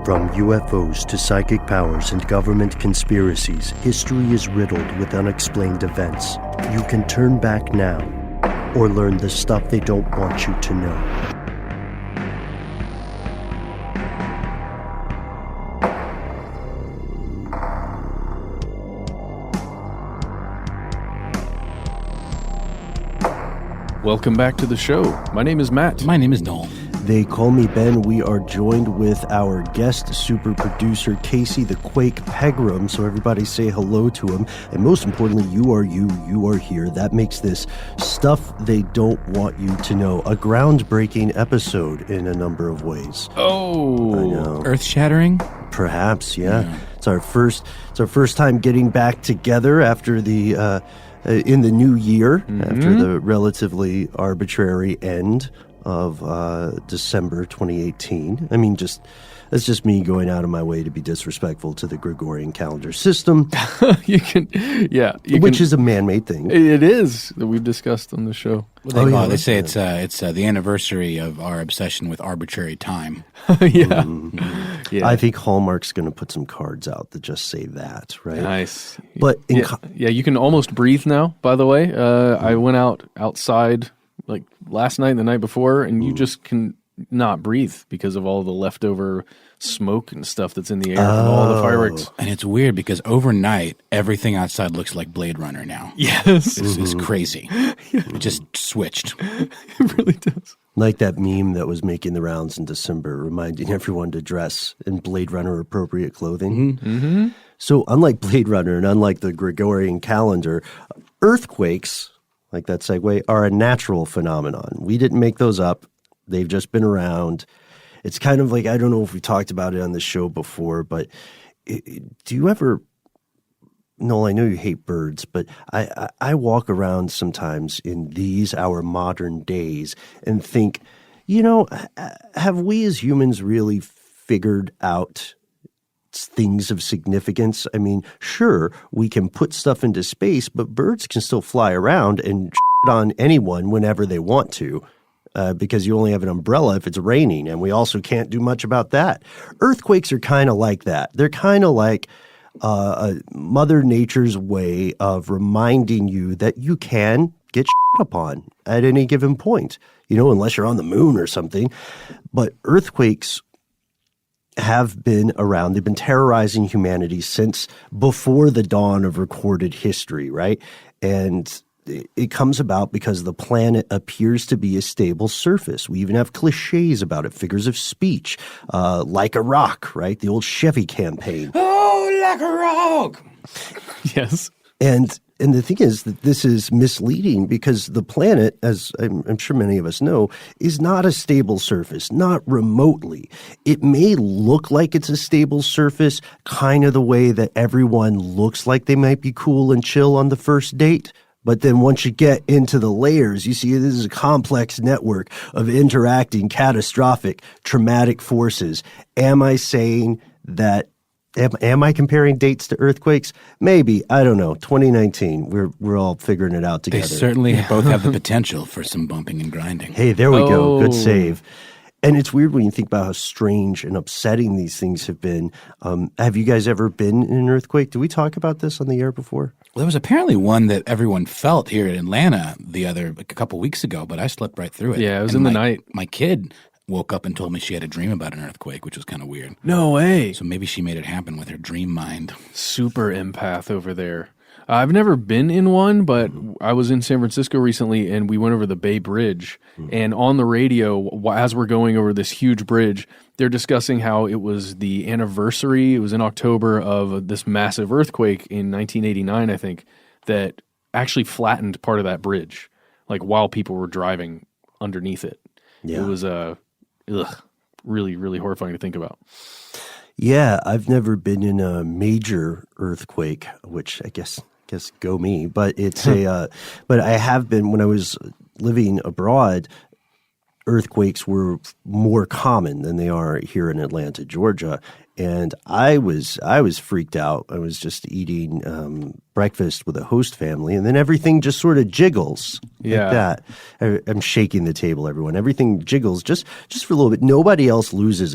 From UFOs to psychic powers and government conspiracies, history is riddled with unexplained events. You can turn back now or learn the stuff they don't want you to know. Welcome back to the show. My name is Matt. My name is Noel. They call me Ben. We are joined with our guest super producer, Casey the Quake Pegram. So everybody say hello to him. And most importantly, you are here. That makes this Stuff They Don't Want You to Know a groundbreaking episode in a number of ways. Oh, I know. Earth-shattering? Perhaps, yeah. It's our first time getting back together after the in the new year, after the relatively arbitrary end of December 2018. I mean, that's just me going out of my way to be disrespectful to the Gregorian calendar system. Which is a man-made thing. It is, that we've discussed on the show. They say it's the anniversary of our obsession with arbitrary time. Yeah. I think Hallmark's going to put some cards out that just say that, right? Nice. But you can almost breathe now, by the way. I went outside like last night and the night before, and you just can not breathe because of all the leftover smoke and stuff that's in the air from all the fireworks. And it's weird because overnight, everything outside looks like Blade Runner now. Yes. It's crazy. It just switched. It really does. Like that meme that was making the rounds in December, reminding everyone to dress in Blade Runner appropriate clothing. Mm-hmm. So unlike Blade Runner and unlike the Gregorian calendar, earthquakes, like that segue, are a natural phenomenon. We didn't make those up. They've just been around. It's kind of like, I don't know if we talked about it on the show before, but do you ever, Noel, I know you hate birds, but I walk around sometimes in our modern days and think, have we as humans really figured out things of significance? I mean, sure, we can put stuff into space, but birds can still fly around and shit on anyone whenever they want to. Because you only have an umbrella if it's raining, and we also can't do much about that. Earthquakes are kind of like that. They're kind of like Mother Nature's way of reminding you that you can get shit upon at any given point, unless you're on the moon or something. But earthquakes have been around. They've been terrorizing humanity since before the dawn of recorded history, right? And it comes about because the planet appears to be a stable surface. We even have cliches about it, figures of speech, like a rock, right? The old Chevy campaign. Oh, like a rock! Yes. And the thing is that this is misleading because the planet, as I'm sure many of us know, is not a stable surface, not remotely. It may look like it's a stable surface, kind of the way that everyone looks like they might be cool and chill on the first date. But then once you get into the layers, you see this is a complex network of interacting, catastrophic, traumatic forces. Am I saying that, am I comparing dates to earthquakes? Maybe. I don't know. 2019, we're all figuring it out together. They certainly both have the potential for some bumping and grinding. Hey, there we go. Good save. And it's weird when you think about how strange and upsetting these things have been. Have you guys ever been in an earthquake? Did we talk about this on the air before? Well, there was apparently one that everyone felt here in Atlanta a couple weeks ago, but I slept right through it. Yeah, it was in the night. My kid woke up and told me she had a dream about an earthquake, which was kind of weird. No way. So maybe she made it happen with her dream mind. Super empath over there. I've never been in one, but I was in San Francisco recently, and we went over the Bay Bridge. And on the radio, as we're going over this huge bridge, they're discussing how it was the anniversary. It was in October of this massive earthquake in 1989, I think, that actually flattened part of that bridge, like while people were driving underneath it. Yeah. It was really, really horrifying to think about. Yeah, I've never been in a major earthquake, which I guess go me. But it's but I have been when I was living abroad. earthquakes were more common than they are here in Atlanta, Georgia. And I was freaked out. I was just eating breakfast with a host family, and then everything just sort of jiggles like that. I'm shaking the table, everyone. Everything jiggles just for a little bit. Nobody else loses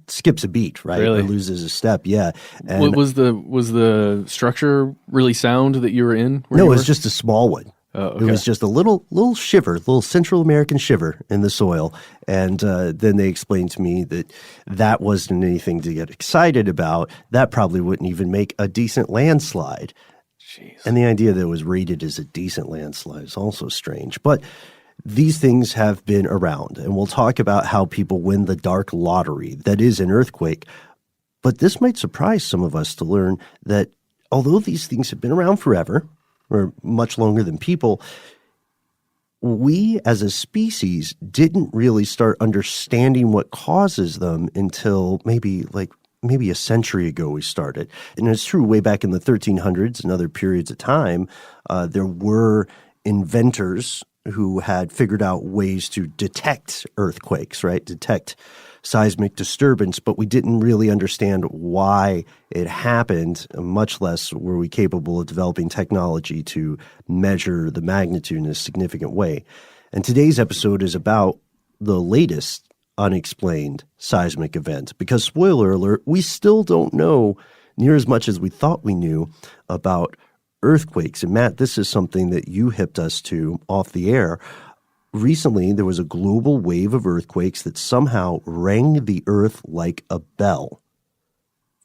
skips a beat, right? Really? Or loses a step. Yeah. And Was the structure really sound that you were in? no, it was just a small one. Oh, okay. It was just a little shiver, little Central American shiver in the soil. And then they explained to me that wasn't anything to get excited about. That probably wouldn't even make a decent landslide. Jeez. And the idea that it was rated as a decent landslide is also strange. But these things have been around, and we'll talk about how people win the dark lottery that is an earthquake. But this might surprise some of us to learn that although these things have been around forever, or much longer than people, we as a species didn't really start understanding what causes them until maybe a century ago we started. And it's true, way back in the 1300s and other periods of time, there were inventors who had figured out ways to detect earthquakes, right? Detect seismic disturbance, but we didn't really understand why it happened, much less were we capable of developing technology to measure the magnitude in a significant way. And today's episode is about the latest unexplained seismic event, because, spoiler alert, we still don't know near as much as we thought we knew about earthquakes. And Matt, this is something that you hipped us to off the air. Recently, there was a global wave of earthquakes that somehow rang the earth like a bell.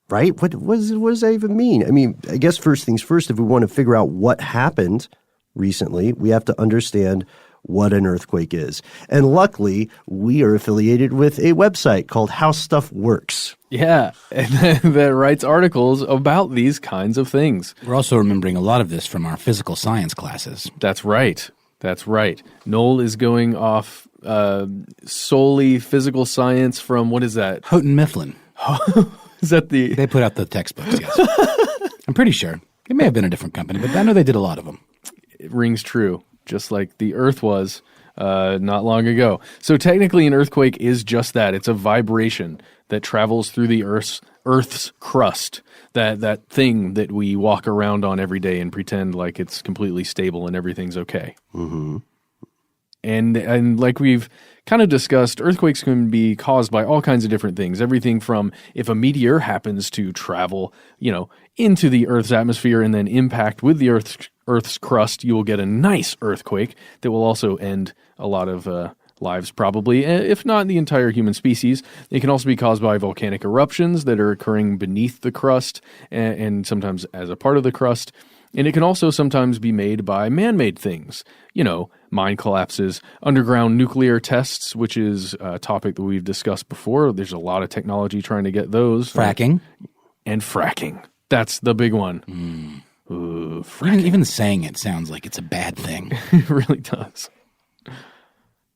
Right? What does that even mean? I mean, I guess first things first, if we want to figure out what happened recently, we have to understand what an earthquake is. And luckily, we are affiliated with a website called How Stuff Works. Yeah, and that writes articles about these kinds of things. We're also remembering a lot of this from our physical science classes. That's right. That's right. Noel is going off solely physical science from, what is that? Houghton Mifflin. Is that the... They put out the textbooks, yes. I'm pretty sure. It may have been a different company, but I know they did a lot of them. It rings true, just like the Earth was not long ago. So technically an earthquake is just that. It's a vibration that travels through the Earth's crust, that thing that we walk around on every day and pretend like it's completely stable and everything's okay. Mm-hmm. And like we've kind of discussed, earthquakes can be caused by all kinds of different things. Everything from if a meteor happens to travel, into the Earth's atmosphere and then impact with the Earth's crust, you will get a nice earthquake that will also end a lot of lives probably, if not the entire human species. It can also be caused by volcanic eruptions that are occurring beneath the crust and sometimes as a part of the crust. And it can also sometimes be made by man-made things, mine collapses, underground nuclear tests, which is a topic that we've discussed before. There's a lot of technology trying to get those. Fracking. And fracking. That's the big one. Ooh, fracking. Even saying it sounds like it's a bad thing. It really does.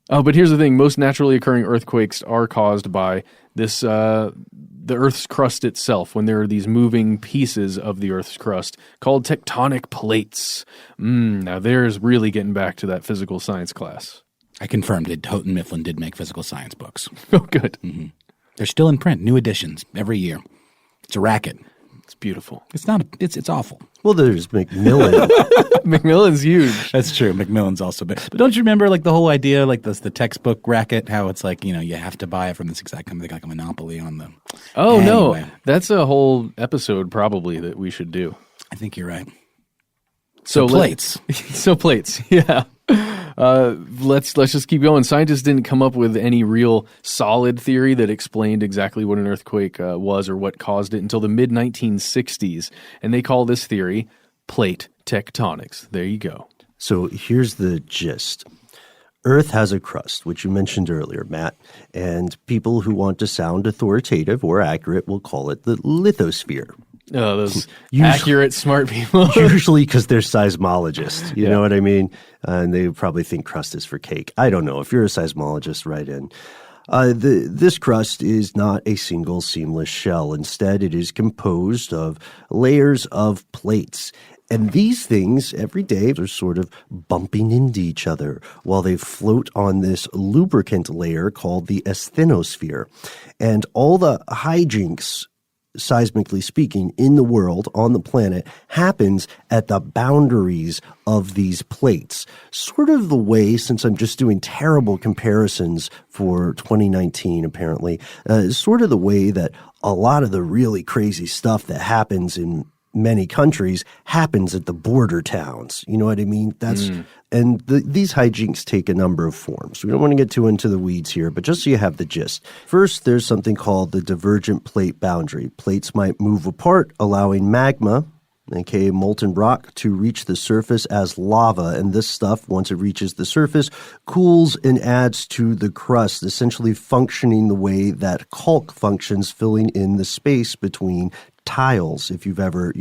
Oh, but here's the thing. Most naturally occurring earthquakes are caused by this, the Earth's crust itself, when there are these moving pieces of the Earth's crust called tectonic plates. Now there's really getting back to that physical science class. I confirmed that Houghton Mifflin did make physical science books. Oh, good. Mm-hmm. They're still in print, new editions every year. It's a racket. It's beautiful. It's not. It's awful. Well, there's Macmillan. Macmillan's huge. That's true. Macmillan's also big. But don't you remember the whole idea, the textbook racket, how it's you have to buy it from this exact company, like a monopoly on the... Oh, anyway. No. That's a whole episode probably that we should do. I think you're right. So plates. So plates, yeah. Let's just keep going. Scientists didn't come up with any real solid theory that explained exactly what an earthquake was or what caused it until the mid-1960s. And they call this theory plate tectonics. There you go. So here's the gist. Earth has a crust, which you mentioned earlier, Matt, and people who want to sound authoritative or accurate will call it the lithosphere. Oh, those accurate, smart people. Usually because they're seismologists, you know what I mean? And they probably think crust is for cake. I don't know. If you're a seismologist, write in. This crust is not a single seamless shell. Instead, it is composed of layers of plates. And these things every day are sort of bumping into each other while they float on this lubricant layer called the asthenosphere. And all the hijinks, seismically speaking, in the world, on the planet, happens at the boundaries of these plates. Sort of the way, since I'm just doing terrible comparisons for 2019 apparently, sort of the way that a lot of the really crazy stuff that happens in many countries happens at the border towns. You know what I mean? And these hijinks take a number of forms. We don't want to get too into the weeds here, but just so you have the gist. First, there's something called the divergent plate boundary. Plates might move apart, allowing magma, aka molten rock, to reach the surface as lava. And this stuff, once it reaches the surface, cools and adds to the crust, essentially functioning the way that caulk functions, filling in the space between tiles, if you've ever,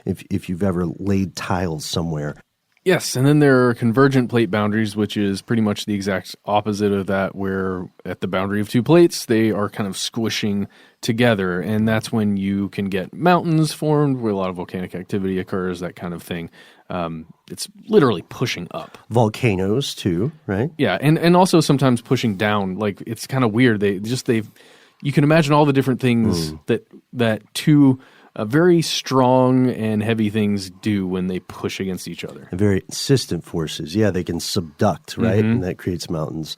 if you've ever laid tiles somewhere. Yes, and then there are convergent plate boundaries, which is pretty much the exact opposite of that, where at the boundary of two plates, they are kind of squishing together, and that's when you can get mountains formed where a lot of volcanic activity occurs, that kind of thing. It's literally pushing up. Volcanoes too, right? Yeah, and also sometimes pushing down. Like, it's kind of weird. You can imagine all the different things that two very strong and heavy things do when they push against each other. Very insistent forces. Yeah, they can subduct, right? And that creates mountains.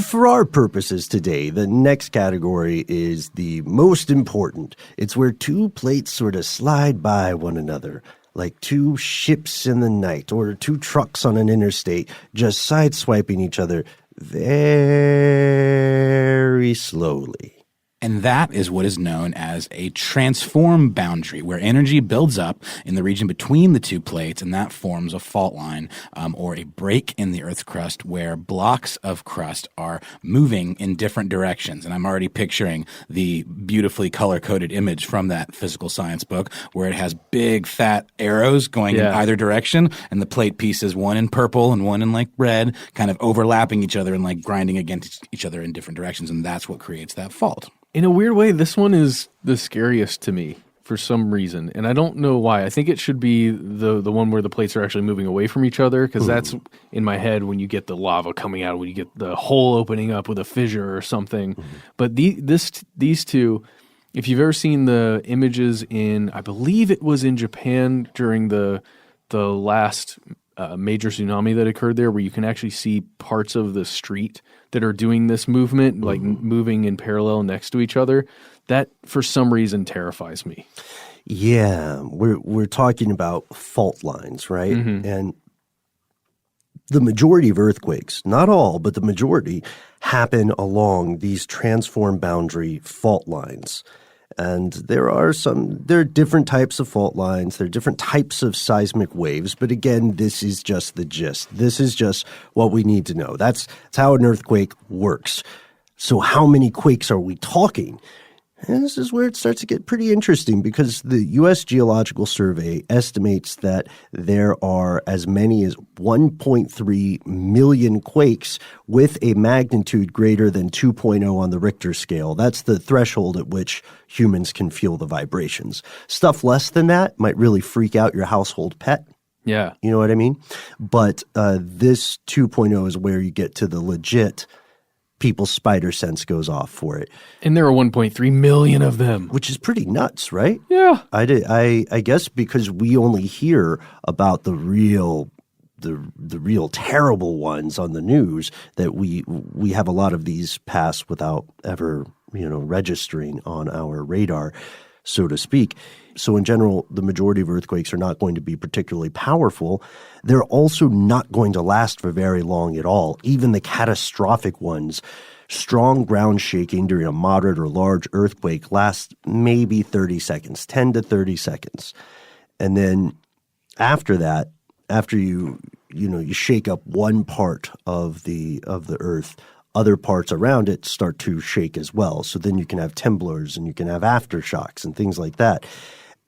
For our purposes today, the next category is the most important. It's where two plates sort of slide by one another, like two ships in the night or two trucks on an interstate, just sideswiping each other very slowly. And that is what is known as a transform boundary, where energy builds up in the region between the two plates, and that forms a fault line or a break in the Earth's crust where blocks of crust are moving in different directions. And I'm already picturing the beautifully color-coded image from that physical science book where it has big, fat arrows going in either direction, and the plate pieces, one in purple and one in like red, kind of overlapping each other and like grinding against each other in different directions. And that's what creates that fault. In a weird way, this one is the scariest to me for some reason, and I don't know why. I think it should be the one where the plates are actually moving away from each other, because that's in my head when you get the lava coming out, when you get the hole opening up with a fissure or something. But these two, if you've ever seen the images in, I believe it was in Japan during the last major tsunami that occurred there, where you can actually see parts of the street that are doing this movement, like moving in parallel next to each other, that for some reason terrifies me. Yeah, we're talking about fault lines, right? And the majority of earthquakes, not all, but the majority, happen along these transform boundary fault lines. And there are different types of fault lines. There are different types of seismic waves. But again, this is just the gist. This is just what we need to know. That's how an earthquake works. So how many quakes are we talking? And this is where it starts to get pretty interesting, because the U.S. Geological Survey estimates that there are as many as 1.3 million quakes with a magnitude greater than 2.0 on the Richter scale. That's the threshold at which humans can feel the vibrations. Stuff less than that might really freak out your household pet. Yeah. You know what I mean? But this 2.0 is where you get to the legit people's spider sense goes off for it. And there are 1.3 million of them. Which is pretty nuts, right? Yeah. I guess because we only hear about the real terrible ones on the news, that we have a lot of these pass without ever, registering on our radar, so to speak. So in general, the majority of earthquakes are not going to be particularly powerful. They're also not going to last for very long at all. Even the catastrophic ones, strong ground shaking during a moderate or large earthquake lasts maybe 30 seconds, 10 to 30 seconds. And then after that, after you shake up one part of the earth, other parts around it start to shake as well. So then you can have temblors and you can have aftershocks and things like that.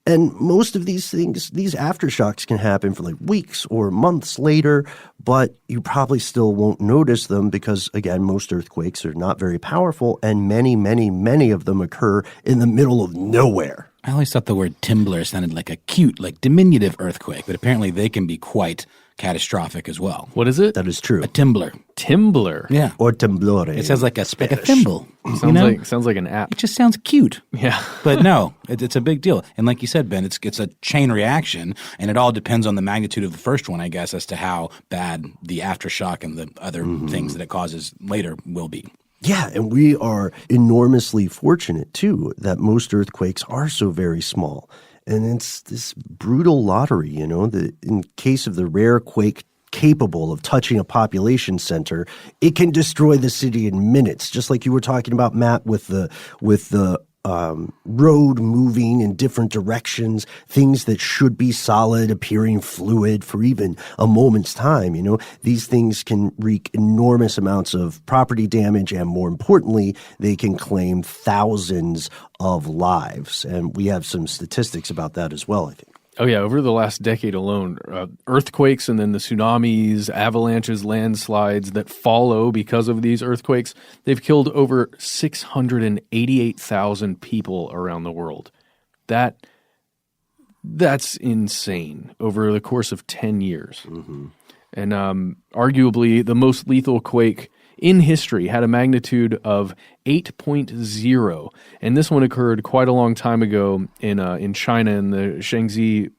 And most of these things, these aftershocks can happen for like weeks or months later, but you probably still won't notice them because, again, most earthquakes are not very powerful, and many, many, many of them occur in the middle of nowhere. I always thought the word timblr sounded like a cute, like diminutive earthquake, but apparently they can be quite catastrophic as well. What is it? That is true. A timblr. Timblr. Yeah. Or temblore. It sounds like a thimble. Sounds like an app. It just sounds cute. Yeah. But no, it's a big deal. And like you said, Ben, it's a chain reaction, and it all depends on the magnitude of the first one, I guess, as to how bad the aftershock and the other things that it causes later will be. Yeah, and we are enormously fortunate, too, that most earthquakes are so very small. And it's this brutal lottery, you know, that in case of the rare quake capable of touching a population center, it can destroy the city in minutes, just like you were talking about, Matt, with the road moving in different directions, things that should be solid appearing fluid for even a moment's time. You know, these things can wreak enormous amounts of property damage, and more importantly, they can claim thousands of lives. And we have some statistics about that as well, I think. Oh, yeah. Over the last decade alone, earthquakes and then the tsunamis, avalanches, landslides that follow because of these earthquakes, they've killed over 688,000 people around the world. That's insane over the course of 10 years. Mm-hmm. And arguably the most lethal quake in history had a magnitude of 8.0, and this one occurred quite a long time ago in China in the Shaanxi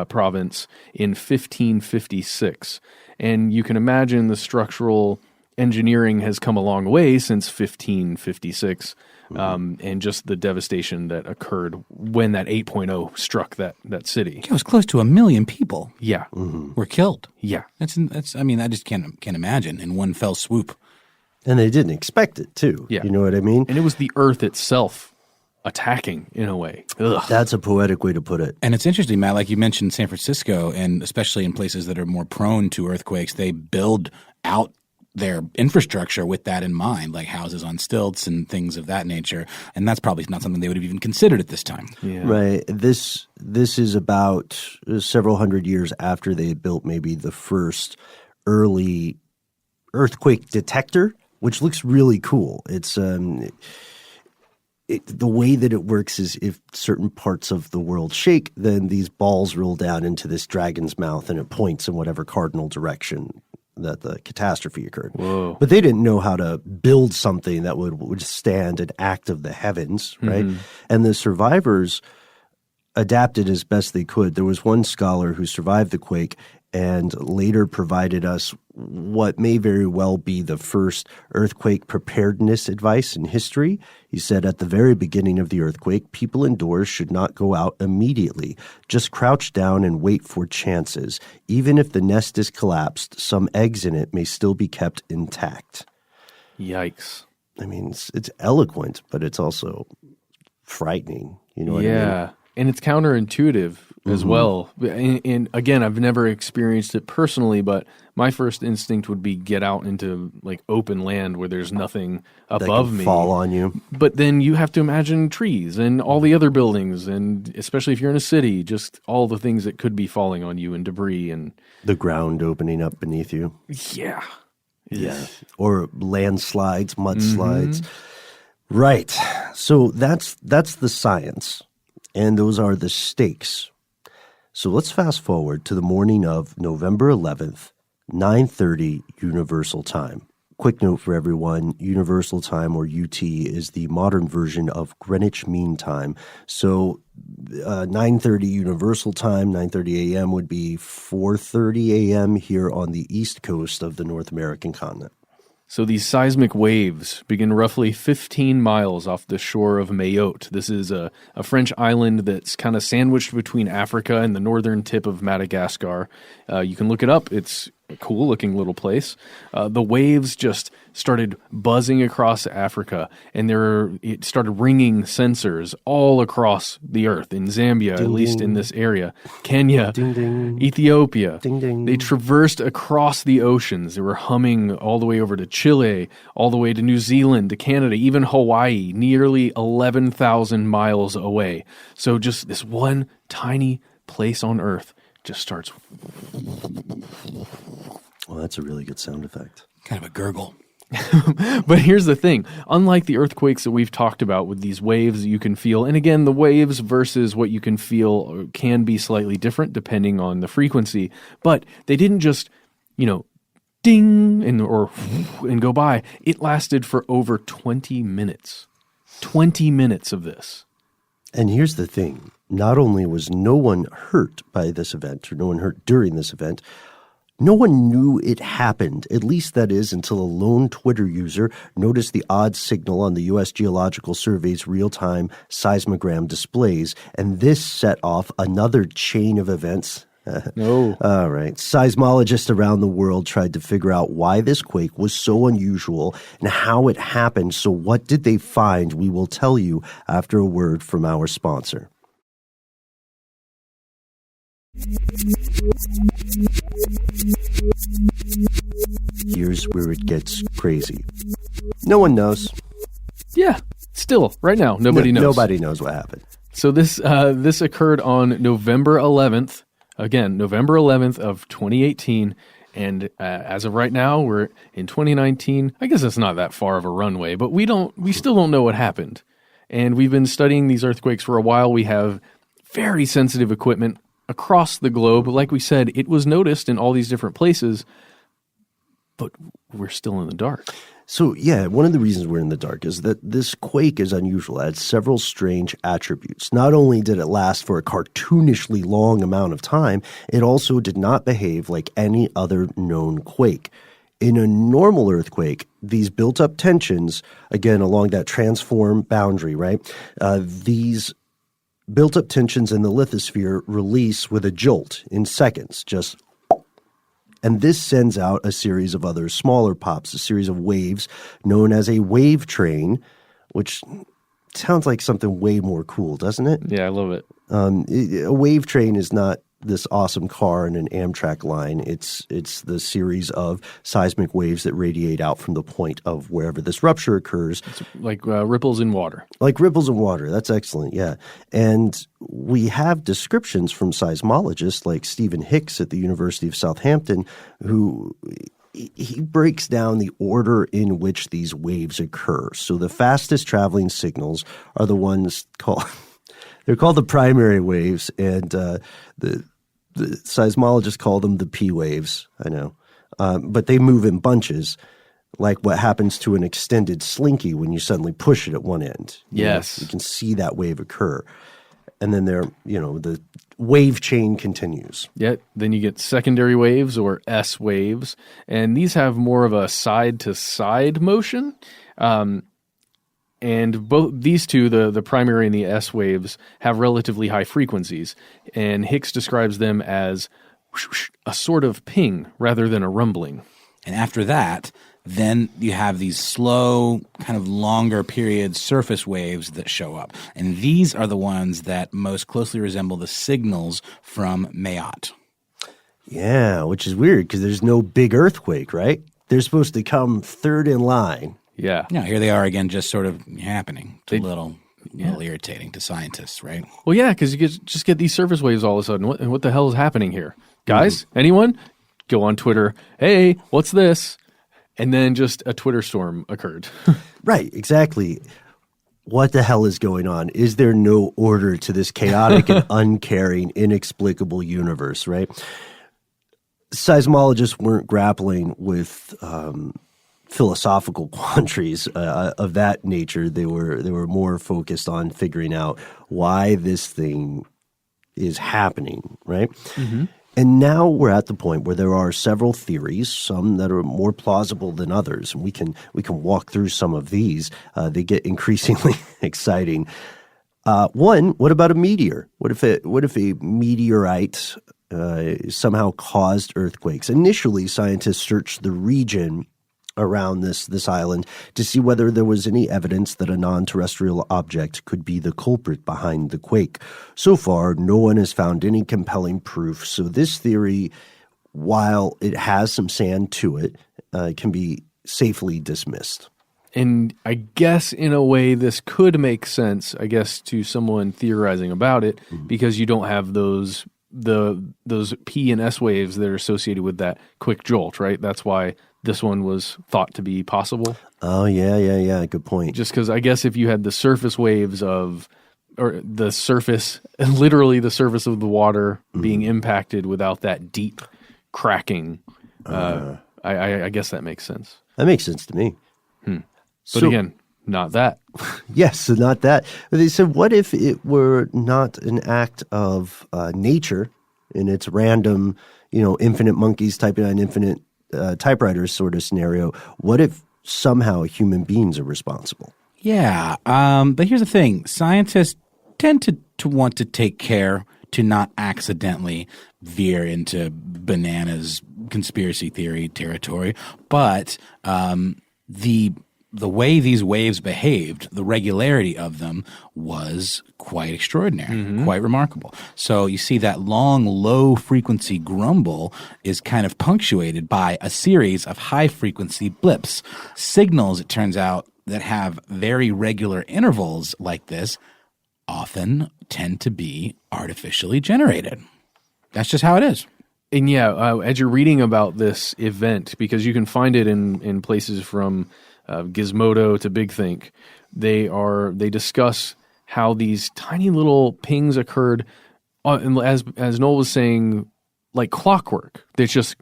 province in 1556. And you can imagine the structural engineering has come a long way since 1556, and just the devastation that occurred when that 8.0 struck that city. It was close to 1 million people. Yeah, were killed. Yeah, that's. I mean, I just can't imagine in one fell swoop. And they didn't expect it, too. Yeah. You know what I mean? and it was the Earth itself attacking in a way. Ugh. That's a poetic way to put it. And it's interesting, Matt, like you mentioned San Francisco, and especially in places that are more prone to earthquakes, they build out their infrastructure with that in mind, like houses on stilts and things of that nature. And that's probably not something they would have even considered at this time. Yeah. Right. This is about several hundred years after they had built maybe the first early earthquake detector, which looks really cool. It's the way that it works is if certain parts of the world shake, then these balls roll down into this dragon's mouth and it points in whatever cardinal direction that the catastrophe occurred. Whoa. But they didn't know how to build something that would withstand an act of the heavens, right? Mm-hmm. And the survivors adapted as best they could. There was one scholar who survived the quake and later provided us what may very well be the first earthquake preparedness advice in history. He said, at the very beginning of the earthquake, people indoors should not go out immediately. Just crouch down and wait for chances. Even if the nest is collapsed, some eggs in it may still be kept intact. Yikes. I mean, it's eloquent, but it's also frightening. You know what I mean? Yeah. And it's counterintuitive as well. And again, I've never experienced it personally, but my first instinct would be get out into like open land where there's nothing above me. Fall on you. But then you have to imagine trees and all the other buildings, and especially if you're in a city, just all the things that could be falling on you and debris and the ground opening up beneath you. Yeah. Yeah. Or landslides, mudslides. Right. So that's the science. And those are the stakes. So let's fast forward to the morning of November 11th, 9:30 Universal Time. Quick note for everyone, Universal Time, or UT, is the modern version of Greenwich Mean Time. So 9:30 Universal Time, 9:30 a.m. would be 4:30 a.m. here on the east coast of the North American continent. So these seismic waves begin roughly 15 miles off the shore of Mayotte. This is a French island that's kind of sandwiched between Africa and the northern tip of Madagascar. You can look it up. It's a cool-looking little place. The waves just started buzzing across Africa, and it started ringing sensors all across the earth, in Zambia, ding, at least ding. in this area, Kenya, Ding, ding. Ethiopia. Ding, ding. They traversed across the oceans. They were humming all the way over to Chile, all the way to New Zealand, to Canada, even Hawaii, nearly 11,000 miles away. So just this one tiny place on Earth just starts. Well, that's a really good sound effect. Kind of a gurgle. But here's the thing. Unlike the earthquakes that we've talked about with these waves that you can feel, and again, the waves versus what you can feel can be slightly different depending on the frequency, but they didn't just, ding and go by. It lasted for over 20 minutes. 20 minutes of this. And here's the thing. Not only was no one hurt by this event, or no one hurt during this event, no one knew it happened, at least that is until a lone Twitter user noticed the odd signal on the U.S. Geological Survey's real-time seismogram displays, and this set off another chain of events. No. All right. Seismologists around the world tried to figure out why this quake was so unusual and how it happened. So what did they find? We will tell you after a word from our sponsor. Here's where it gets crazy. No one knows. Yeah, still, right now, nobody knows. Nobody knows what happened. So this occurred on November 11th. Again, November 11th of 2018. And as of right now, we're in 2019. I guess it's not that far of a runway, but we still don't know what happened. And we've been studying these earthquakes for a while. We have very sensitive equipment across the globe. Like we said, it was noticed in all these different places, but we're still in the dark. So, yeah, one of the reasons we're in the dark is that this quake is unusual. It had several strange attributes. Not only did it last for a cartoonishly long amount of time, it also did not behave like any other known quake. In a normal earthquake, these built-up tensions, again, along that transform boundary, right, these built-up tensions in the lithosphere release with a jolt in seconds, and this sends out a series of other smaller pops, a series of waves known as a wave train, which sounds like something way more cool, doesn't it? Yeah, I love it. A wave train is not this awesome car in an Amtrak line. It's the series of seismic waves that radiate out from the point of wherever this rupture occurs. It's like ripples in water. Like ripples in water. That's excellent, yeah. And we have descriptions from seismologists like Stephen Hicks at the University of Southampton, who he breaks down the order in which these waves occur. So the fastest traveling signals are the ones they're called the primary waves, and the seismologists call them the P waves, I know. But they move in bunches, like what happens to an extended slinky when you suddenly push it at one end. Yes. You can see that wave occur. And then the wave chain continues. Yeah, then you get secondary waves or S waves, and these have more of a side-to-side motion. And both these two, the primary and the S waves, have relatively high frequencies. And Hicks describes them as a sort of ping rather than a rumbling. And after that, then you have these slow, kind of longer period surface waves that show up. And these are the ones that most closely resemble the signals from Mayotte. Yeah, which is weird because there's no big earthquake, right? They're supposed to come third in line. Yeah. Yeah, here they are again, just sort of happening. It's a little irritating to scientists, right? Well, yeah, because you just get these surface waves all of a sudden. What the hell is happening here? Guys, anyone? Go on Twitter. Hey, what's this? And then just a Twitter storm occurred. Right, exactly. What the hell is going on? Is there no order to this chaotic and uncaring, inexplicable universe, right? Seismologists weren't grappling with philosophical quandaries of that nature. They were more focused on figuring out why this thing is happening, right? Mm-hmm. And now we're at the point where there are several theories, some that are more plausible than others, and we can walk through some of these. They get increasingly exciting. One, what about a meteor? What if a meteorite somehow caused earthquakes? Initially, scientists searched the region around this island to see whether there was any evidence that a non-terrestrial object could be the culprit behind the quake. So far, no one has found any compelling proof. So this theory, while it has some sand to it, can be safely dismissed. And I guess in a way this could make sense, I guess, to someone theorizing about it, because you don't have those P and S waves that are associated with that quick jolt, right? That's why this one was thought to be possible. Oh, yeah. Good point. Just because I guess if you had the surface waves or the surface, literally the surface of the water being impacted without that deep cracking, I guess that makes sense. That makes sense to me. But again, not that. Yes, not that. They said, what if it were not an act of nature in its random, infinite monkeys typing on infinite typewriters sort of scenario? What if somehow human beings are responsible? Yeah, but here's the thing. Scientists tend to want to take care to not accidentally veer into bananas conspiracy theory territory. But the way these waves behaved, the regularity of them was quite extraordinary, quite remarkable. So you see that long, low-frequency grumble is kind of punctuated by a series of high-frequency blips. Signals, it turns out, that have very regular intervals like this often tend to be artificially generated. That's just how it is. And as you're reading about this event, because you can find it in places from Gizmodo to Big Think, they discuss how these tiny little pings occurred, as Noel was saying, like clockwork. It's just,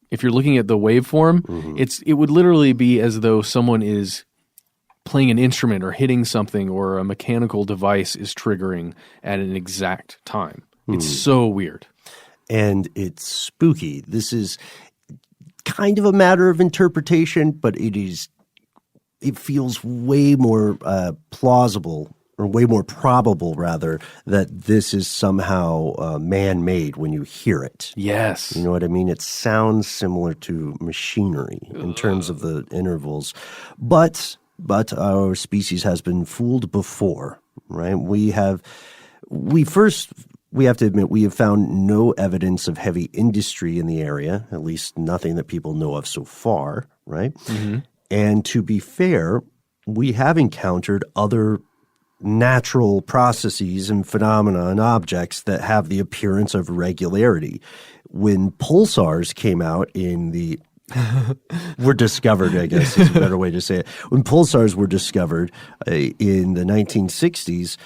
if you're looking at the waveform, it would literally be as though someone is playing an instrument or hitting something, or a mechanical device is triggering at an exact time. It's so weird. And it's spooky. This is kind of a matter of interpretation, but it feels way more plausible, or way more probable, rather, that this is somehow man-made when you hear it. Yes. You know what I mean? It sounds similar to machinery in terms of the intervals. But our species has been fooled before, right? We have to admit, we have found no evidence of heavy industry in the area, at least nothing that people know of so far, right? And to be fair, we have encountered other natural processes and phenomena and objects that have the appearance of regularity. When pulsars came out were discovered, I guess is a better way to say it. When pulsars were discovered in the 1960s,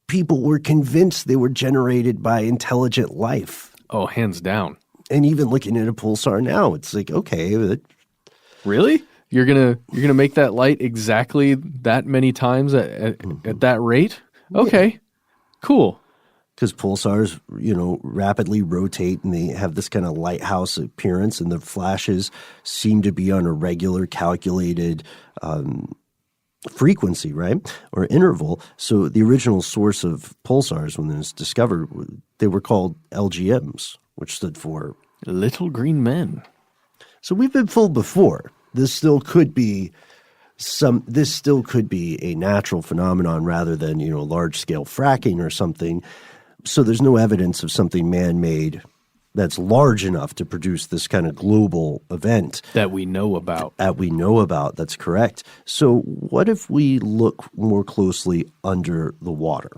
people were convinced they were generated by intelligent life. Oh, hands down. And even looking at a pulsar now, it's like, okay. Really? You're gonna make that light exactly that many times at that rate? Okay, cool. Because pulsars, rapidly rotate, and they have this kind of lighthouse appearance, and the flashes seem to be on a regular calculated frequency, right, or interval. So the original source of pulsars, when it was discovered, they were called LGMs, which stood for Little Green Men. So we've been fooled before. This still could be a natural phenomenon rather than large scale fracking or something. So there's no evidence of something man-made that's large enough to produce this kind of global event. That we know about. That's correct. So what if we look more closely under the water?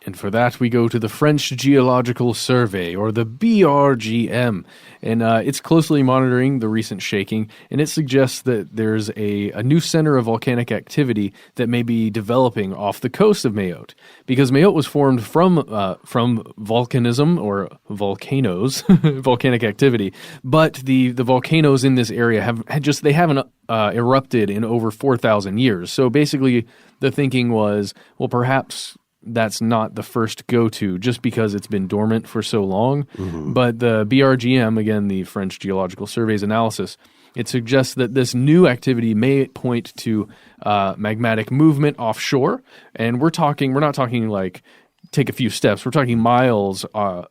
And for that, we go to the French Geological Survey, or the BRGM. And it's closely monitoring the recent shaking, and it suggests that there's a new center of volcanic activity that may be developing off the coast of Mayotte. Because Mayotte was formed from volcanism, or volcanoes, volcanic activity. But the volcanoes in this area haven't erupted in over 4,000 years. So basically, the thinking was, well, perhaps that's not the first go-to just because it's been dormant for so long. But the BRGM, again, the French Geological Survey's analysis, it suggests that this new activity may point to magmatic movement offshore. And we're not talking like take a few steps. We're talking miles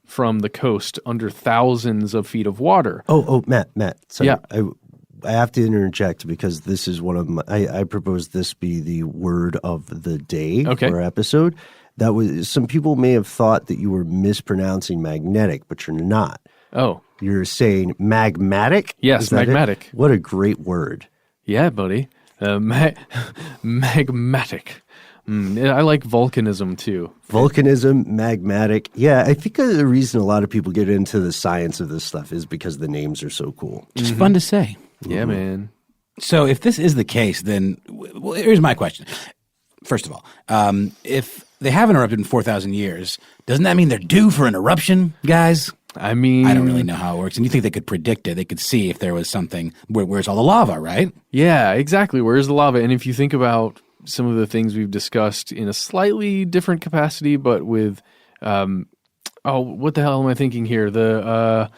from the coast under thousands of feet of water. Oh, Matt. Sorry. Yeah. I have to interject because this is one of my. I propose this be the word of the day for our episode. That was, some people may have thought that you were mispronouncing magnetic, but you're not. Oh. You're saying magmatic? Yes, magmatic. What a great word. Yeah, buddy. Magmatic. I like volcanism too. Volcanism, magmatic. Yeah, I think the reason a lot of people get into the science of this stuff is because the names are so cool. Just fun to say. Yeah, man. So if this is the case, then well, here's my question. First of all, if they haven't erupted in 4,000 years, doesn't that mean they're due for an eruption, guys? I mean, I don't really know how it works. And you think they could predict it? They could see if there was something. Where's all the lava, right? Yeah, exactly. Where's the lava? And if you think about some of the things we've discussed in a slightly different capacity, but with, what the hell am I thinking here? The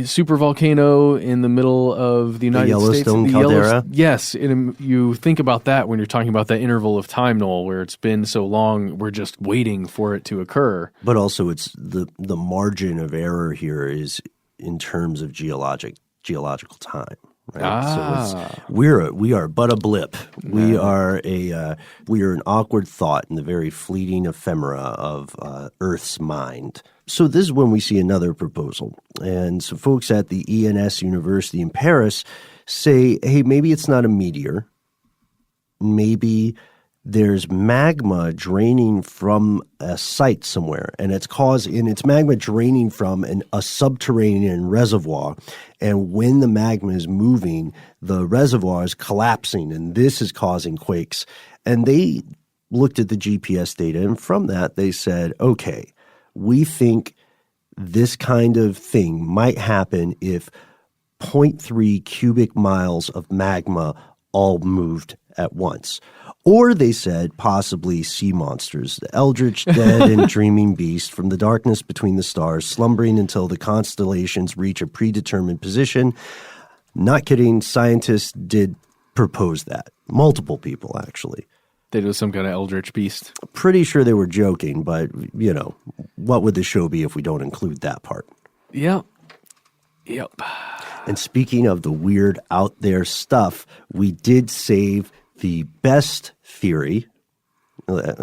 super volcano in the middle of the United States. Yellowstone caldera? Yes. You think about that when you're talking about that interval of time, Noel, where it's been so long, we're just waiting for it to occur. But also it's the margin of error here is in terms of geological time. Right? So we are but a blip. We are an awkward thought in the very fleeting ephemera of Earth's mind. So this is when we see another proposal. And so folks at the ENS University in Paris say, hey, maybe it's not a meteor. Maybe there's magma draining from a site somewhere, and it's magma draining from a subterranean reservoir. And when the magma is moving, the reservoir is collapsing, and this is causing quakes. And they looked at the GPS data, and from that they said, okay, we think this kind of thing might happen if 0.3 cubic miles of magma all moved at once. Or they said possibly sea monsters, the eldritch, dead, and dreaming beast from the darkness between the stars, slumbering until the constellations reach a predetermined position. Not kidding, scientists did propose that. Multiple people, actually. That it was some kind of eldritch beast. Pretty sure they were joking, but, what would the show be if we don't include that part? Yep. And speaking of the weird out there stuff, we did save the best theory.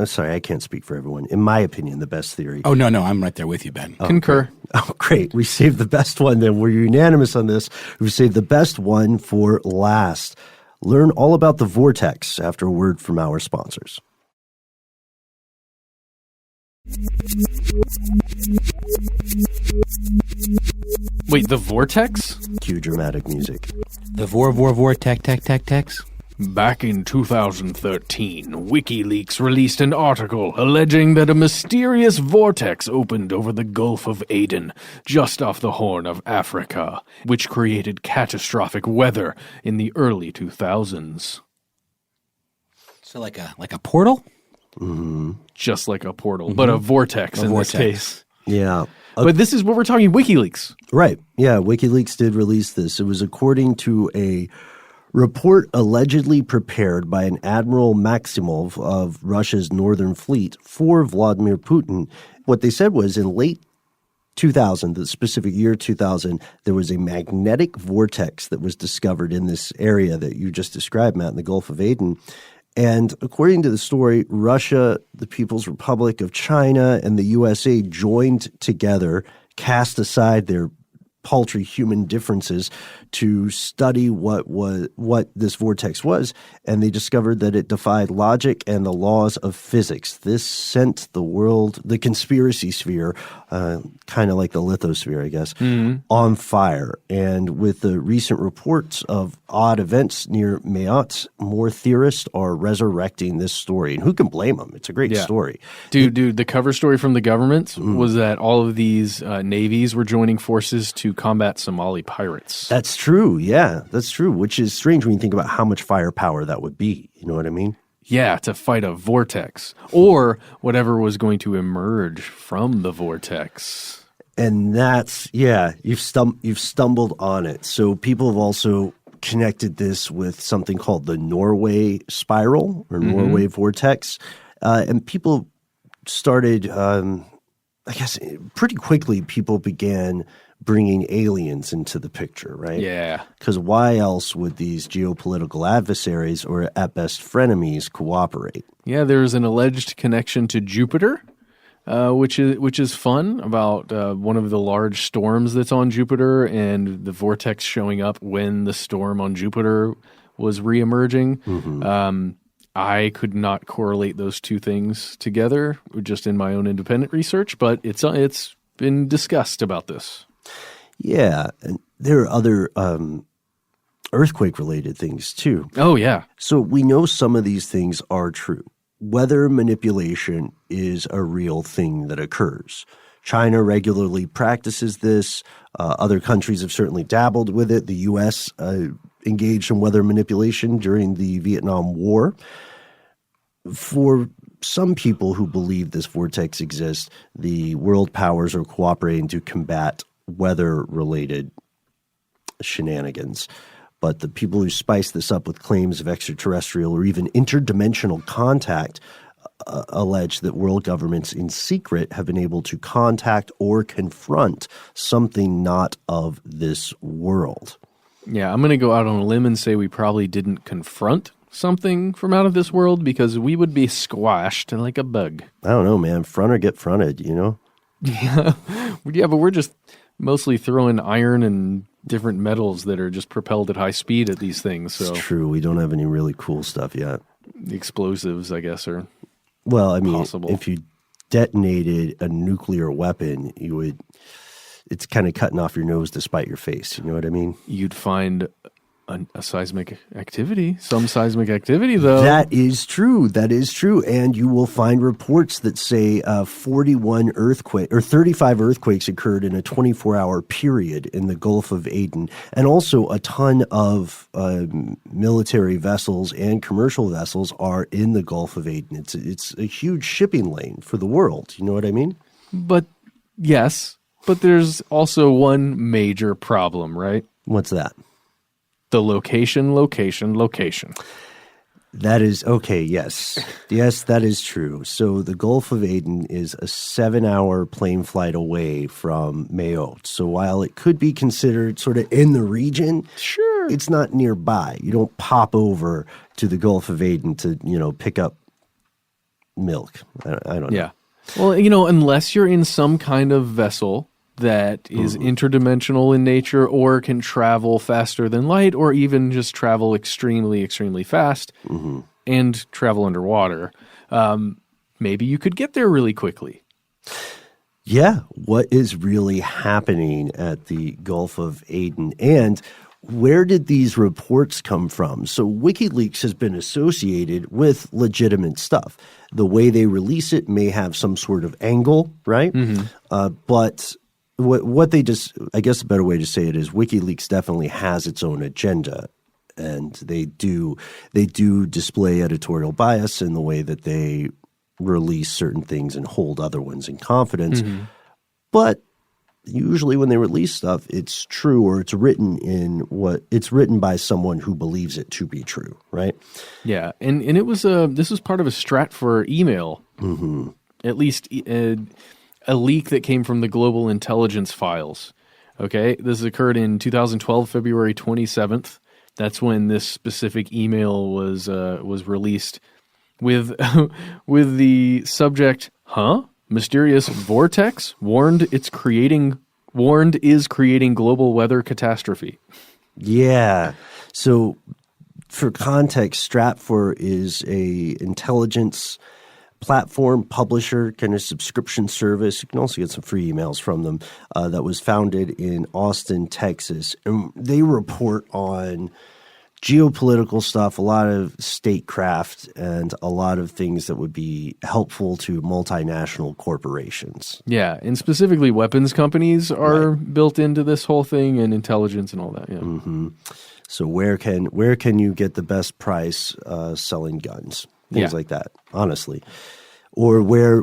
Sorry, I can't speak for everyone. In my opinion, the best theory. Oh, no, I'm right there with you, Ben. Concur. Oh, great. We saved the best one then. We're unanimous on this. We saved the best one for last. Learn all about the vortex after a word from our sponsors. Wait, the vortex? Cue dramatic music. The vortex. Back in 2013, Wikileaks released an article alleging that a mysterious vortex opened over the Gulf of Aden, just off the Horn of Africa, which created catastrophic weather in the early 2000s. So like a portal? Mm-hmm. Just like a portal, but a vortex this case. Yeah. But this is what we're talking, WikiLeaks. Right. Yeah, WikiLeaks did release this. It was according to a report allegedly prepared by an Admiral Maximov of Russia's Northern Fleet for Vladimir Putin. What they said was in late 2000, the specific year 2000, there was a magnetic vortex that was discovered in this area that you just described, Matt, in the Gulf of Aden. And according to the story, Russia, the People's Republic of China, and the USA joined together, cast aside their paltry human differences to study what this vortex was, and they discovered that it defied logic and the laws of physics. This sent the world, the conspiracy sphere, kind of like the lithosphere, I guess, on fire. And with the recent reports of odd events near Mayotte, more theorists are resurrecting this story. And who can blame them? It's a great story. Dude, the cover story from the government was that all of these navies were joining forces to combat Somali pirates. That's true. Yeah, that's true, which is strange when you think about how much firepower that would be. You know what I mean? Yeah, to fight a vortex or whatever was going to emerge from the vortex. And that's, you've stumbled on it. So people have also connected this with something called the Norway spiral or Norway vortex. And people started, I guess pretty quickly, people began bringing aliens into the picture, right? Yeah. Because why else would these geopolitical adversaries or at best frenemies cooperate? Yeah, there's an alleged connection to Jupiter, which is fun, about one of the large storms that's on Jupiter and the vortex showing up when the storm on Jupiter was reemerging. I could not correlate those two things together just in my own independent research, but it's been discussed about this. Yeah, and there are other earthquake-related things too. Oh, yeah. So we know some of these things are true. Weather manipulation is a real thing that occurs. China regularly practices this. Other countries have certainly dabbled with it. The U.S. Engaged in weather manipulation during the Vietnam War. For some people who believe this vortex exists, the world powers are cooperating to combat weather-related shenanigans. But the people who spice this up with claims of extraterrestrial or even interdimensional contact allege that world governments in secret have been able to contact or confront something not of this world. Yeah, I'm going to go out on a limb and say we probably didn't confront something from out of this world because we would be squashed like a bug. I don't know, man. Front or get fronted, you know? Yeah, but we're just mostly throwing iron and different metals that are just propelled at high speed at these things. So It's true. We don't have any really cool stuff yet. the explosives, I guess, are Well, I mean, possible. if you detonated a nuclear weapon, it's kind of cutting off your nose to spite your face. You know what I mean? You'd find a seismic activity, some seismic activity, though. That is true. That is true. And you will find reports that say 41 earthquakes or 35 earthquakes occurred in a 24-hour period in the Gulf of Aden. And also a ton of military vessels and commercial vessels are in the Gulf of Aden. It's a huge shipping lane for the world. You know what I mean? But yes, but there's also one major problem, right? What's that? The location. That is okay. Yes. Yes, that is true. So the Gulf of Aden is a 7-hour plane flight away from Mayotte. So while it could be considered sort of in the region, Sure. it's not nearby. You don't pop over to the Gulf of Aden to, pick up milk. I don't know. Yeah. Well, unless you're in some kind of vessel that is interdimensional in nature or can travel faster than light or even just travel extremely, extremely fast and travel underwater, maybe you could get there really quickly. Yeah. What is really happening at the Gulf of Aden? And where did these reports come from? So WikiLeaks has been associated with legitimate stuff. The way they release it may have some sort of angle, right? But what they just, I guess a better way to say it is WikiLeaks definitely has its own agenda, and they do display editorial bias in the way that they release certain things and hold other ones in confidence. But usually when they release stuff, it's true, or it's written by someone who believes it to be true, right? Yeah, and it was this was part of a Stratfor email, at least a leak that came from the Global Intelligence Files. Okay, this occurred in 2012, February 27th. That's when this specific email was released with with the subject, mysterious vortex warned is creating global weather catastrophe. Yeah. So for context, Stratfor is a intelligence platform, publisher, kind of subscription service. You can also get some free emails from them, that was founded in Austin, Texas. And they report on geopolitical stuff, a lot of statecraft, and a lot of things that would be helpful to multinational corporations. Yeah, and specifically weapons companies are built into this whole thing, and intelligence and all that. Yeah. So where can you get the best price selling guns? Things like that, honestly. Or where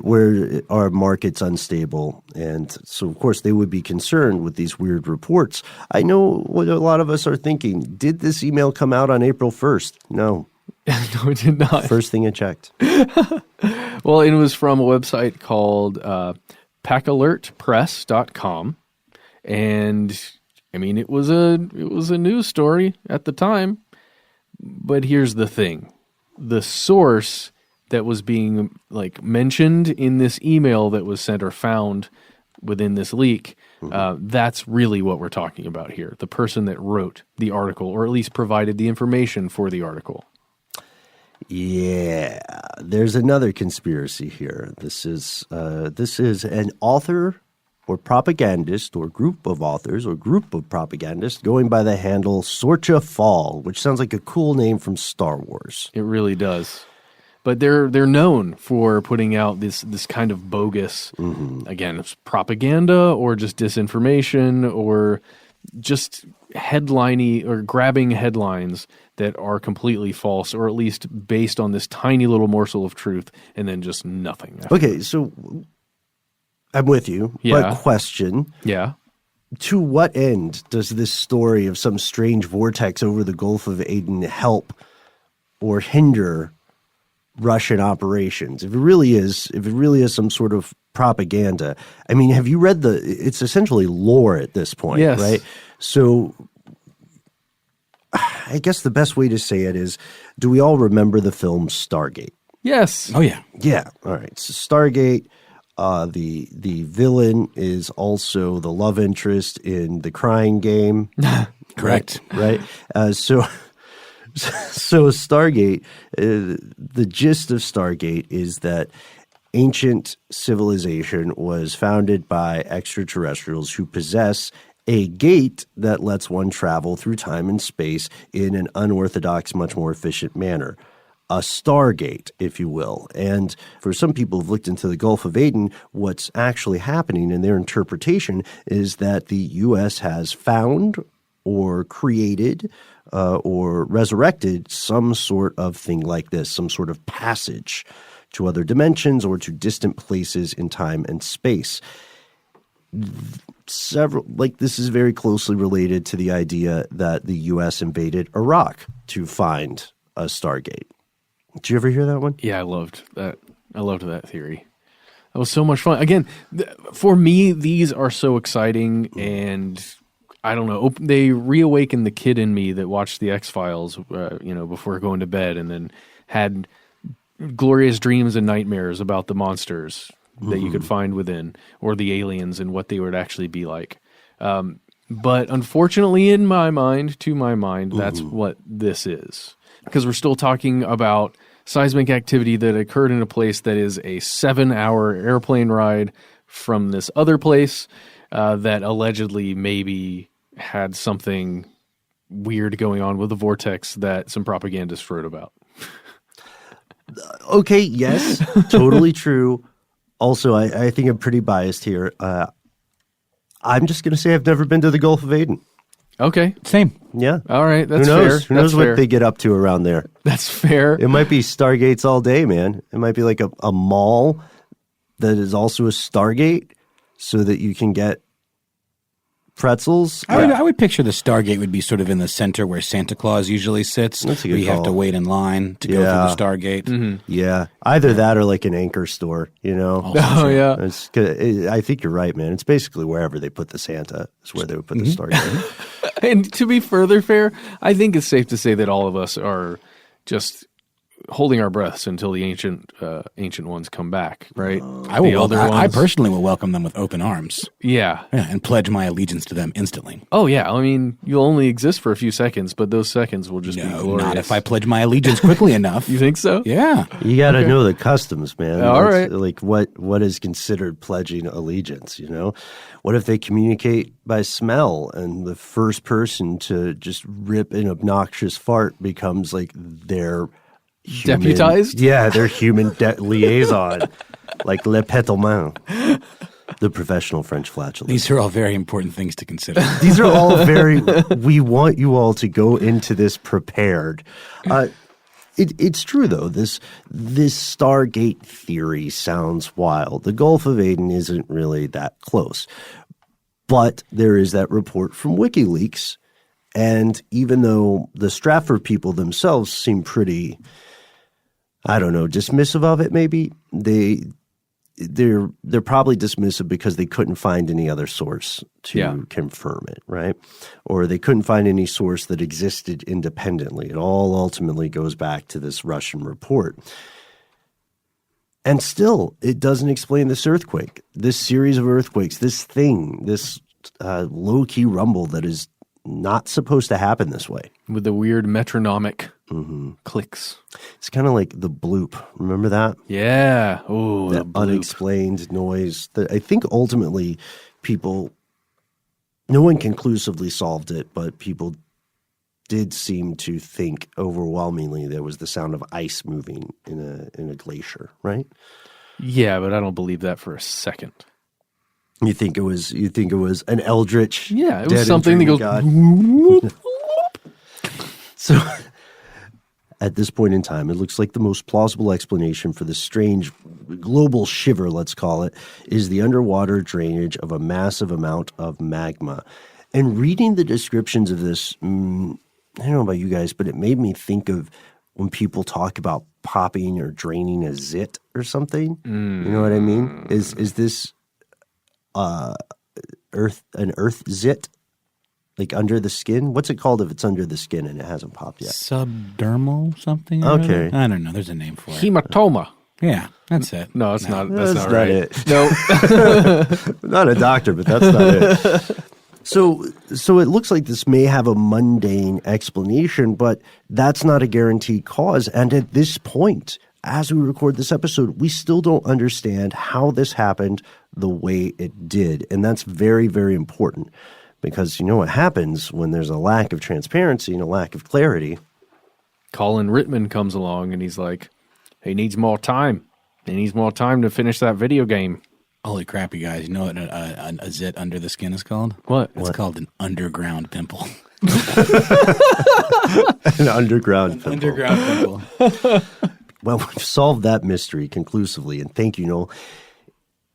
are markets unstable? And so, of course, they would be concerned with these weird reports. I know what a lot of us are thinking. Did this email come out on April 1st? No. No, it did not. First thing I checked. Well, it was from a website called packalertpress.com. And, I mean, it was a news story at the time. But here's the thing. The source that was being mentioned in this email that was sent or found within this leak, that's really what we're talking about here. The person that wrote the article, or at least provided the information for the article. Yeah, there's another conspiracy here. This is an author or propagandist or group of authors or group of propagandists going by the handle Sorcha Fall, which sounds like a cool name from Star Wars. It really does. But they're known for putting out this kind of bogus, again, it's propaganda or just disinformation or just headliney or grabbing headlines that are completely false, or at least based on this tiny little morsel of truth, and then just nothing. Okay, so I'm with you, Yeah. but question. Yeah. To what end does this story of some strange vortex over the Gulf of Aden help or hinder Russian operations? If it really is some sort of propaganda, I mean, have you read it's essentially lore at this point, Yes. right? So I guess the best way to say it is, do we all remember the film Stargate? Yes. Oh, yeah. Yeah. All right. So Stargate, the villain is also the love interest in The Crying Game. Correct. Right. So Stargate, the gist of Stargate is that ancient civilization was founded by extraterrestrials who possess a gate that lets one travel through time and space in an unorthodox, much more efficient manner. A Stargate, if you will. And for some people who've looked into the Gulf of Aden, what's actually happening in their interpretation is that the U.S. has found or created or resurrected some sort of thing like this, some sort of passage to other dimensions or to distant places in time and space. This is very closely related to the idea that the U.S. invaded Iraq to find a Stargate. Did you ever hear that one? Yeah, I loved that. I loved that theory. That was so much fun. Again, for me, these are so exciting, and I don't know. They reawakened the kid in me that watched the X-Files, before going to bed, and then had glorious dreams and nightmares about the monsters that you could find within, or the aliens and what they would actually be like. But unfortunately, to my mind, that's what this is. Because we're still talking about seismic activity that occurred in a place that is a 7-hour airplane ride from this other place that allegedly maybe had something weird going on with the vortex that some propagandists wrote about. Okay, yes, totally true. Also, I think I'm pretty biased here. I'm just going to say I've never been to the Gulf of Aden. Okay. Same. Yeah. All right. That's Who knows? fair. Who knows That's what fair. they get up to around there? That's fair. It might be Stargates all day, man. It might be like a mall that is also a Stargate so that you can get pretzels. I would picture the Stargate would be sort of in the center where Santa Claus usually sits. That's a good where you have call. to wait in line to go through the Stargate. Mm-hmm. Yeah. Either that or like an anchor store, you know? Oh, yeah. I think you're right, man. It's basically wherever they put the Santa is where they would put the Stargate. And to be further fair, I think it's safe to say that all of us are just holding our breaths until the ancient ones come back, right? I personally will welcome them with open arms. Yeah. And pledge my allegiance to them instantly. Oh, yeah. I mean, you'll only exist for a few seconds, but those seconds will just be glorious. Not if I pledge my allegiance quickly enough. You think so? Yeah. You got to know the customs, man. All right. Like what is considered pledging allegiance, you know? What if they communicate by smell and the first person to just rip an obnoxious fart becomes like their human, Deputized? Yeah, their human liaison, like le pétillement, the professional French flatulence. These are all very important things to consider. These are all we want you all to go into this prepared. It's true, though. This Stargate theory sounds wild. The Gulf of Aden isn't really that close. But there is that report from Wikileaks, and even though the Stratford people themselves seem pretty, I don't know, dismissive of it maybe, they're probably dismissive because they couldn't find any other source to confirm it, right? Or they couldn't find any source that existed independently. It all ultimately goes back to this Russian report. And still, it doesn't explain this earthquake, this series of earthquakes, this low-key rumble that is not supposed to happen this way. With the weird metronomic Clicks. It's kind of like the bloop. Remember that? Yeah. Oh, That unexplained noise. That I think ultimately no one conclusively solved it, but people did seem to think overwhelmingly there was the sound of ice moving in a glacier, right? Yeah, but I don't believe that for a second. You think it was an eldritch? Yeah, it was dead something that and goes. dreaming god? So, at this point in time, it looks like the most plausible explanation for the strange global shiver, let's call it, is the underwater drainage of a massive amount of magma. And reading the descriptions of this, I don't know about you guys, but it made me think of when people talk about popping or draining a zit or something. You know what I mean? Is this an earth zit? Like under the skin? What's it called if it's under the skin and it hasn't popped yet? Subdermal something? Okay. I don't know. There's a name for it. Hematoma. Yeah, that's it. No, it's not. That's not not right. it. No. Not a doctor, but that's not it. So it looks like this may have a mundane explanation, but that's not a guaranteed cause. And at this point, as we record this episode, we still don't understand how this happened the way it did. And that's very, very important because you know what happens when there's a lack of transparency and a lack of clarity. Colin Rittman comes along and he's like, he needs more time. He needs more time to finish that video game. Holy crap, you guys. You know what a zit under the skin is called? What? It's called an underground pimple. An underground pimple. Underground pimple. Well, we've solved that mystery conclusively, and thank you, Noel.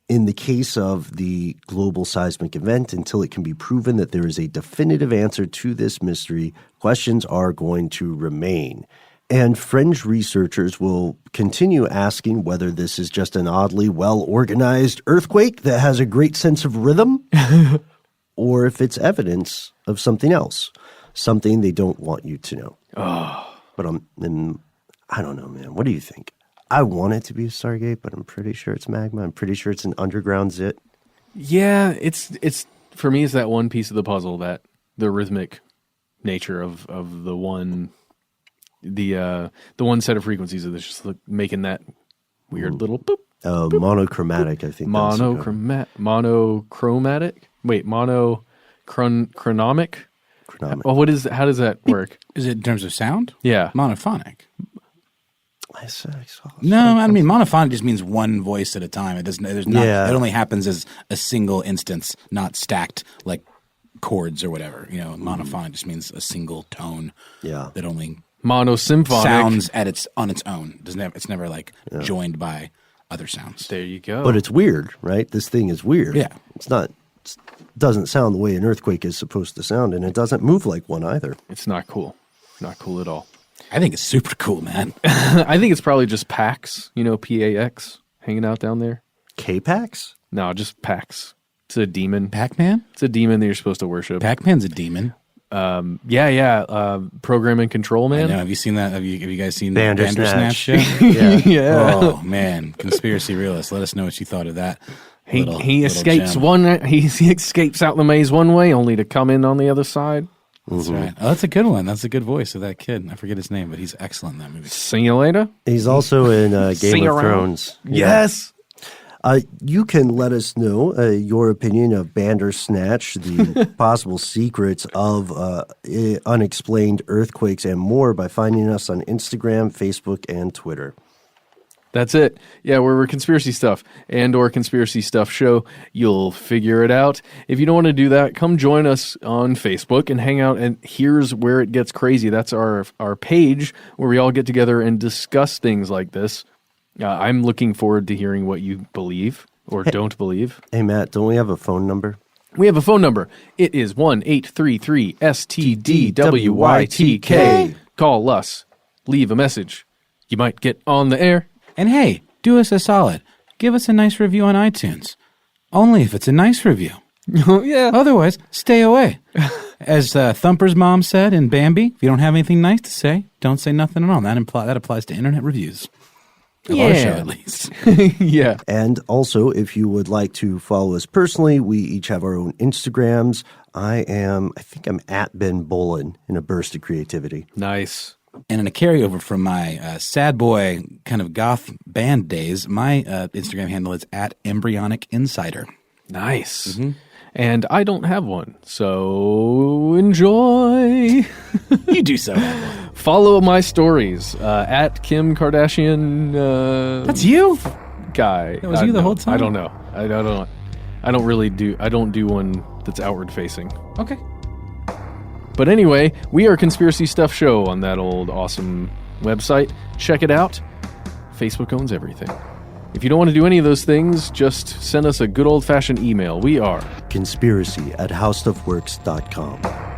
In the case of the global seismic event, until it can be proven that there is a definitive answer to this mystery, questions are going to remain. And fringe researchers will continue asking whether this is just an oddly well-organized earthquake that has a great sense of rhythm, or if it's evidence of something else, something they don't want you to know. But I don't know, man. What do you think? I want it to be a Stargate, but I'm pretty sure it's magma. I'm pretty sure it's an underground zit. Yeah, it's for me, it's that one piece of the puzzle, that the rhythmic nature of the one one set of frequencies of this, just making that weird little boop. Monochromatic, I think. Monochromatic? Wait, chronomic? Chronomic. Oh, how does that work? Is it in terms of sound? Yeah. Monophonic. I saw No, I mean monophonic just means one voice at a time. It doesn't. There's not. Yeah. It only happens as a single instance, not stacked like chords or whatever. You know, monophonic just means a single tone. Yeah. That only Monosymphonic. sounds on its own. It's never like joined by other sounds. There you go. But it's weird, right? This thing is weird. Yeah. It doesn't sound the way an earthquake is supposed to sound, and it doesn't move like one either. It's not cool. Not cool at all. I think it's super cool, man. I think it's probably just Pax, PAX, hanging out down there. K-Pax? No, just Pax. It's a demon. Pac-Man? It's a demon that you're supposed to worship. Pac-Man's a demon. Program and Control Man. I know. Have you seen that? Have you guys seen Bandersnatch. the Bandersnatch show? Yeah. Oh man, conspiracy realists. Let us know what you thought of that. He escapes gem. he escapes out the maze one way, only to come in on the other side. That's right. Oh, that's a good one. That's a good voice of that kid. I forget his name, but he's excellent in that movie. See you later. He's also in See Game you of around. Thrones. Yes. You can let us know your opinion of Bandersnatch, the possible secrets of unexplained earthquakes and more by finding us on Instagram, Facebook, and Twitter. That's it. Yeah, we're Conspiracy Stuff or Conspiracy Stuff Show. You'll figure it out. If you don't want to do that, come join us on Facebook and hang out. And here's where it gets crazy. That's our page where we all get together and discuss things like this. I'm looking forward to hearing what you believe or don't believe. Hey, Matt, don't we have a phone number? We have a phone number. It is 1-833-STDWYTK. Call us. Leave a message. You might get on the air. And hey, do us a solid. Give us a nice review on iTunes. Only if it's a nice review. Yeah. Otherwise, stay away. As Thumper's mom said in Bambi, if you don't have anything nice to say, don't say nothing at all. That applies to internet reviews. Of our show, at least. Yeah. And also, if you would like to follow us personally, we each have our own Instagrams. I think I'm at Ben Bolin in a burst of creativity. Nice. And in a carryover from my sad boy kind of goth band days, my Instagram handle is @embryonicinsider. Nice. And I don't have one, so enjoy. You do so. Follow my stories at Kim Kardashian. That's you? Guy. That was you the whole time? I don't know. I don't do one that's outward facing. Okay. But anyway, we are Conspiracy Stuff Show on that old awesome website. Check it out. Facebook owns everything. If you don't want to do any of those things, just send us a good old-fashioned email. We are conspiracy@howstuffworks.com.